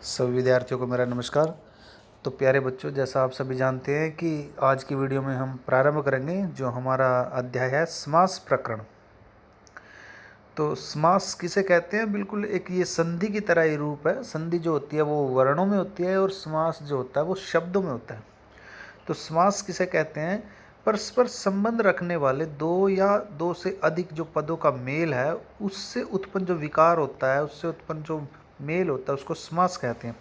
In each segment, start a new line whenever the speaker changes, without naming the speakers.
सभी विद्यार्थियों को मेरा नमस्कार। तो प्यारे बच्चों, जैसा आप सभी जानते हैं कि आज की वीडियो में हम प्रारंभ करेंगे जो हमारा अध्याय है समास प्रकरण। तो समास किसे कहते हैं? बिल्कुल एक ये संधि की तरह ही रूप है। संधि जो होती है वो वर्णों में होती है और समास जो होता है वो शब्दों में होता है। तो समास किसे कहते हैं? परस्पर संबंध रखने वाले दो या दो से अधिक जो पदों का मेल है उससे उत्पन्न जो विकार होता है, उससे उत्पन्न जो मेल होता है उसको समास कहते हैं।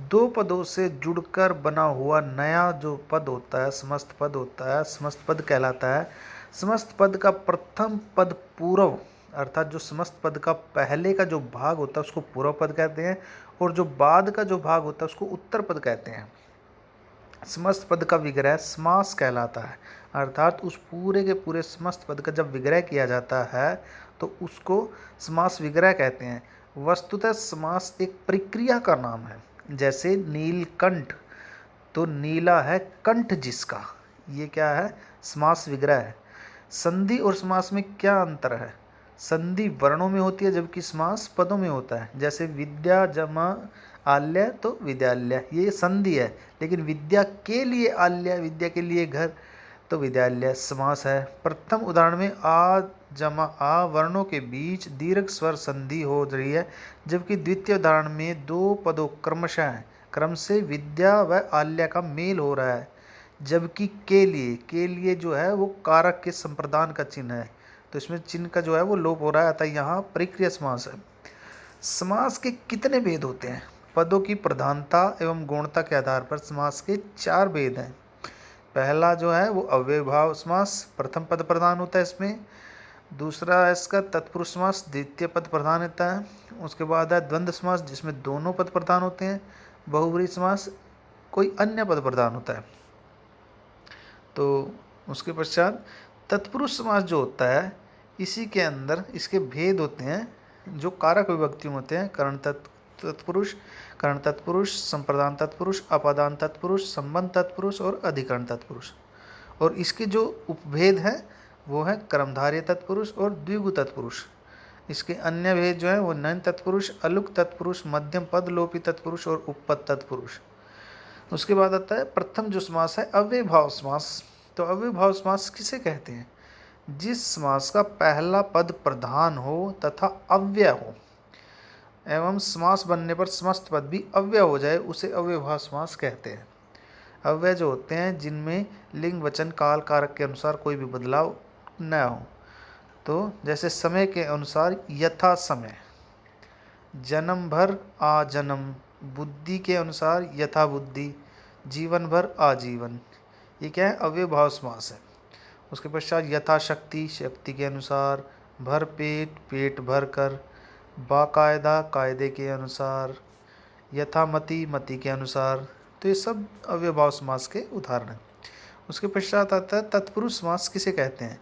दो पदों से जुड़कर बना हुआ नया जो पद होता है, समस्त पद होता है, समस्त पद कहलाता है। समस्त पद का प्रथम पद पूर्व, अर्थात जो समस्त पद का पहले का जो भाग होता है उसको पूर्व पद कहते हैं, और जो बाद का जो भाग होता है उसको उत्तर पद कहते हैं। समस्त पद का विग्रह समास कहलाता है, अर्थात उस पूरे के पूरे समस्त पद का जब विग्रह किया जाता है तो उसको समास विग्रह कहते हैं। वस्तुतः समास एक प्रक्रिया का नाम है। जैसे नीलकंठ, तो नीला है कंठ जिसका, ये क्या है? समास विग्रह है। संधि और समास में क्या अंतर है? संधि वर्णों में होती है जबकि समास पदों में होता है। जैसे विद्या जमा आल्य तो विद्यालय, ये संधि है। लेकिन विद्या के लिए आल्य, विद्या के लिए घर, तो विद्यालय समास है। प्रथम उदाहरण में आ जमा आ वर्णों के बीच दीर्घ स्वर संधि हो रही है, जबकि द्वितीय उदाहरण में दो पदों क्रमशः क्रम से विद्या व आल्य का मेल हो रहा है। जबकि के लिए जो है वो कारक के संप्रदान का चिन्ह है, तो इसमें चिन्ह का जो है वो लोप हो रहा है, अतः यहाँ प्रक्रिया समास है। समास के कितने भेद होते हैं? पदों की प्रधानता एवं गौणता के आधार पर समास के 4 भेद हैं। पहला जो है वो अव्ययभाव समास, प्रथम पद प्रधान होता है इसमें। दूसरा है इसका तत्पुरुष समास, द्वितीय पद प्रधान होता है। उसके बाद है द्वंद्व समास जिसमें दोनों पद प्रधान होते हैं। बहुव्रीहि समास, कोई अन्य पद प्रधान होता है। तो उसके पश्चात तत्पुरुष समास जो होता है, इसी के अंदर इसके भेद होते हैं जो कारक विभक्ति होते हैं। तत्पुरुष, कर्ण तत्पुरुष, संप्रदान तत्पुरुष, अपादान तत्पुरुष, संबंध तत्पुरुष और अधिकरण तत्पुरुष। और इसके जो उपभेद हैं वो है कर्मधारय तत्पुरुष और द्विगु तत्पुरुष। इसके अन्य भेद जो है वो नयन तत्पुरुष, अलुक तत्पुरुष, मध्यम पद लोपी तत्पुरुष और उपपद तत्पुरुष। उसके बाद आता है प्रथम जो समास है अव्ययभाव समास। तो अव्ययभाव समास किसे कहते हैं? जिस समास का पहला पद प्रधान हो तथा अव्यय हो एवं समास बनने पर समस्त पद भी अव्यय हो जाए उसे अव्ययभाव समास कहते हैं। अव्यय जो होते हैं जिनमें लिंग वचन काल कारक के अनुसार कोई भी बदलाव न हो। तो जैसे समय के अनुसार यथा समय, जन्म भर आ जन्म, बुद्धि के अनुसार यथा बुद्धि, जीवन भर आजीवन, ये क्या है? अव्ययभाव समास है। उसके पश्चात यथाशक्ति, शक्ति के अनुसार, भर पेट, पेट भर कर, बाकायदा, कायदे के अनुसार, यथामति, मति के अनुसार। तो ये सब अव्ययभाव समास के उदाहरण हैं। उसके पश्चात आता है तत्पुरुष समास किसे कहते हैं?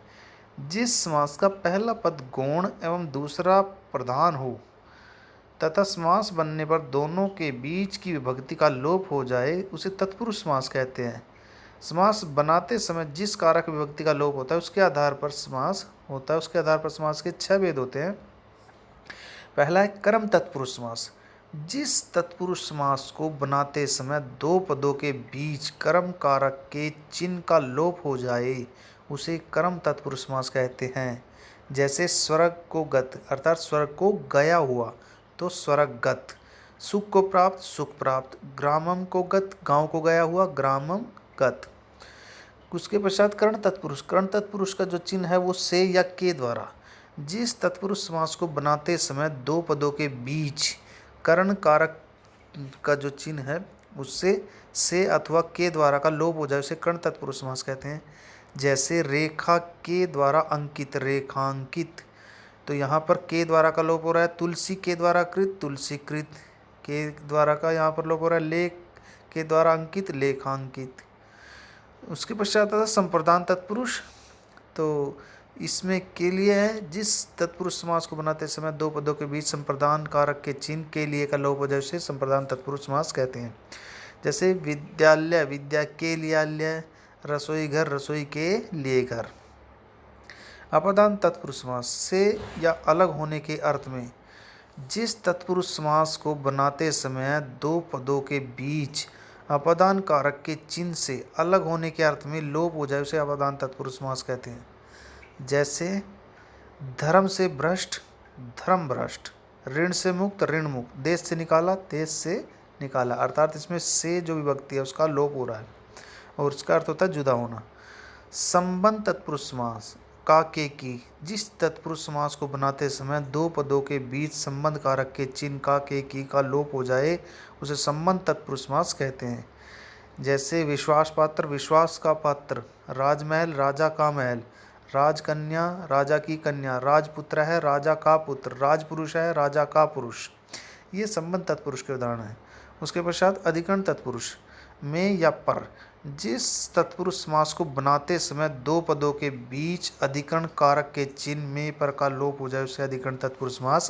जिस समास का पहला पद गौण एवं दूसरा प्रधान हो तथा समास बनने पर दोनों के बीच की विभक्ति का लोप हो जाए उसे तत्पुरुष समास कहते हैं। समास बनाते समय जिस कारक विभक्ति का लोप होता है उसके आधार पर समास होता है। उसके आधार पर समास के 6 भेद होते हैं। पहला है कर्म तत्पुरुष समास। जिस तत्पुरुष समास को बनाते समय दो पदों के बीच कर्म कारक के चिन्ह का लोप हो जाए उसे कर्म तत्पुरुष समास कहते हैं। जैसे स्वर्ग को गत, अर्थात स्वर्ग को गया हुआ तो स्वर्गगत, सुख को प्राप्त सुख प्राप्त, ग्रामम को गत, गांव को गया हुआ ग्रामम गत। उसके पश्चात कर्ण तत्पुरुष, कर्ण तत्पुरुष का जो चिन्ह है वो से या के द्वारा। जिस तत्पुरुष समास को बनाते समय दो पदों के बीच कर्ण कारक का जो चिन्ह है उससे से अथवा के द्वारा का लोप हो जाए उसे कर्ण तत्पुरुष समास कहते हैं। जैसे रेखा के द्वारा अंकित, रेखांकित, तो यहाँ पर के द्वारा का लोप हो रहा है। तुलसी के द्वारा कृत, तुलसीकृत, के द्वारा का यहाँ पर लोप हो रहा है। लेख के द्वारा अंकित, लेखांकित। उसके पश्चात आता है संप्रदान तत्पुरुष। तो इसमें के लिए है जिस तत्पुरुष समास को बनाते समय दो पदों के बीच संप्रदान कारक के चिन्ह के लिए का लोप हो जाए उसे संप्रदान तत्पुरुष समास कहते हैं। जैसे विद्यालय, विद्या के लिए आलय, रसोई घर, रसोई के लिए घर। अपादान तत्पुरुष समास, से या अलग होने के अर्थ में। जिस तत्पुरुष समास को बनाते समय दो पदों के बीच अपादान कारक के चिन्ह से अलग होने के अर्थ में लोप हो जाए उसे अपादान तत्पुरुष समास कहते हैं। जैसे धर्म से भ्रष्ट धर्म भ्रष्ट, ऋण से मुक्त ऋण मुक्त, देश से निकाला देश से निकाला, अर्थात इसमें से जो विभक्ति है उसका लोप हो रहा है और उसका अर्थ होता है जुदा होना। संबंध तत्पुरुष समास का के की, जिस तत्पुरुष समास को बनाते समय दो पदों के बीच संबंध कारक के चिन्ह का के की का लोप हो जाए उसे संबंध तत्पुरुष समास कहते हैं। जैसे विश्वास पात्र विश्वास का पात्र, राजमहल राजा का महल, राजकन्या राजा की कन्या, राजपुत्र है राजा का पुत्र, राजपुरुष है राजा का पुरुष। ये संबंध तत्पुरुष के उदाहरण हैं। उसके पश्चात अधिकरण तत्पुरुष में या पर, जिस तत्पुरुष समास को बनाते समय दो पदों के बीच अधिकरण कारक के चिन्ह में पर का लोप हो जाए उसे अधिकरण तत्पुरुष समास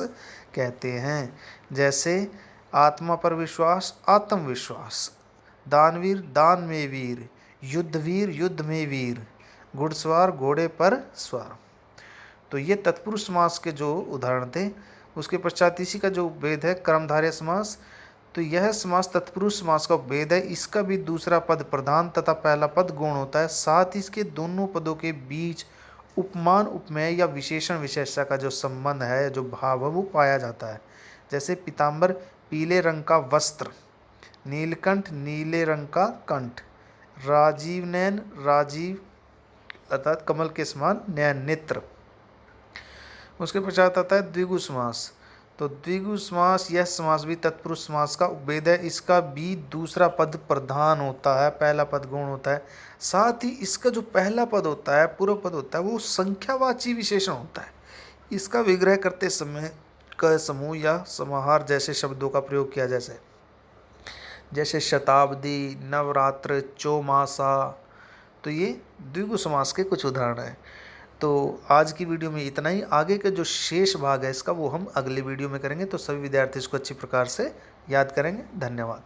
कहते हैं। जैसे आत्मा पर विश्वास आत्मविश्वास, दानवीर दान में वीर, युद्धवीर युद्ध में वीर, घुड़सवार घोड़े पर सवार। तो ये तत्पुरुष समास के जो उदाहरण थे। उसके पश्चात इसी का जो भेद है कर्मधारय समास, तो यह समास तत्पुरुष समास का भेद है। इसका भी दूसरा पद प्रधान तथा पहला पद गौण होता है। साथ ही इसके दोनों पदों के बीच उपमान उपमेय या विशेषण विशेषता का जो संबंध है जो भाव है वो पाया जाता है। जैसे पीताम्बर पीले रंग का वस्त्र, नीलकंठ नीले रंग का कंठ, राजीव नैन राजीव अर्थात कमल के समान नयन नेत्र। उसके पश्चात आता है द्विगु समास। तो द्विगु समास यह समास भी तत्पुरुष समास का उपभेद है। इसका भी दूसरा पद प्रधान होता है, पहला पद गौण होता है। साथ ही इसका जो पहला पद होता है पूर्व पद होता है वो संख्यावाची विशेषण होता है। इसका विग्रह करते समय क समूह या समाहार जैसे शब्दों का प्रयोग किया जैसे शताब्दी, नवरात्र, चौमासा। तो ये द्विगु समास के कुछ उदाहरण हैं। तो आज की वीडियो में इतना ही। आगे का जो शेष भाग है इसका वो हम अगले वीडियो में करेंगे। तो सभी विद्यार्थी इसको अच्छी प्रकार से याद करेंगे। धन्यवाद।